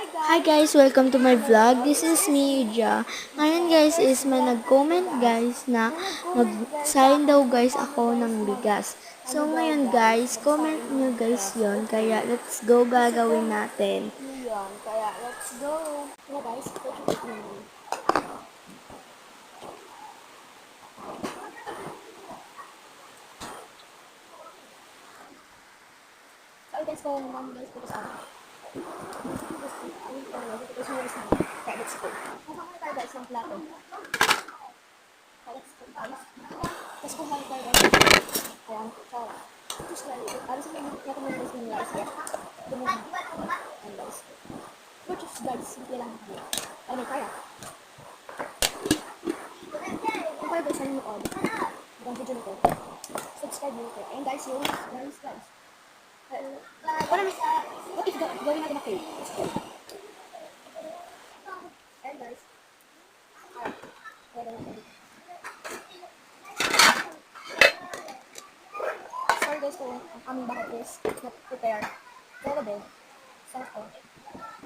Hi guys, welcome to my vlog. This is me, Ija. Ngayon guys is may nag-comment guys na mag-sign daw guys ako ng bigas. So ngayon guys, comment nyo guys yon. Kaya let's go gagawin natin. Kaya let's go. Kaya guys, so guys, kung guys, putos ako. Kaya let's go. Kumakamay tayo guys ng plato. Let's go guys. Tapos kumakamay tayo guys. Ayan. So, just like, alas mo natin muna guys yung rice guys. Dumog na. Ayan guys. But just guys, simple lang. Ano kaya? Kung kaya guys, ano yung ang video nito. Subscribe nyo ito. Ayan guys, yung rice guys. What if gawin natin na cake? Ayan guys. Sorry guys kung ang aming bahay is not prepared. Pero din, sarap ko.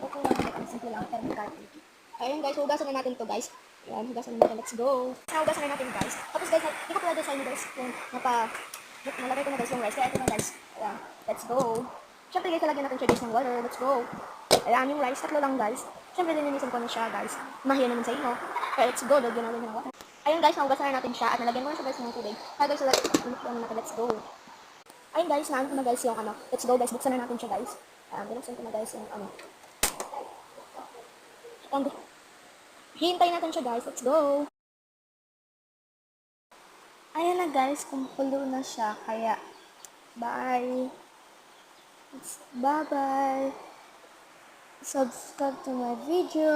Okay lang naman, simple lang, pero magkati. Ayun guys, hugasan na natin to guys. Ayan, hugasan na natin, let's go. Hugasan na natin guys. Tapos guys, hindi ko pwede sa inyo guys kung nalagay ko na guys yung rice. Kaya ito na guys. Ayan, let's go. Siyempre guys, nalagyan natin siya guys ng water. Let's go. Ayan, yung rice, tatlo lang guys. Siyempre, lininisan ko na siya guys. Mahiya naman sa inyo. Kaya let's go, lagyan natin ng water. Ayun guys, nahugasan na natin siya at nalagyan ko na siya guys ng tubig. Kaya guys, let's go. Ayun guys, naan ko na guys yung let's go guys, buksan na natin siya guys. Binuksan ko na guys yung hintay natin siya guys, let's go. Ayan na guys, kumukulo na siya, kaya bye. Bye bye. Subscribe to my video.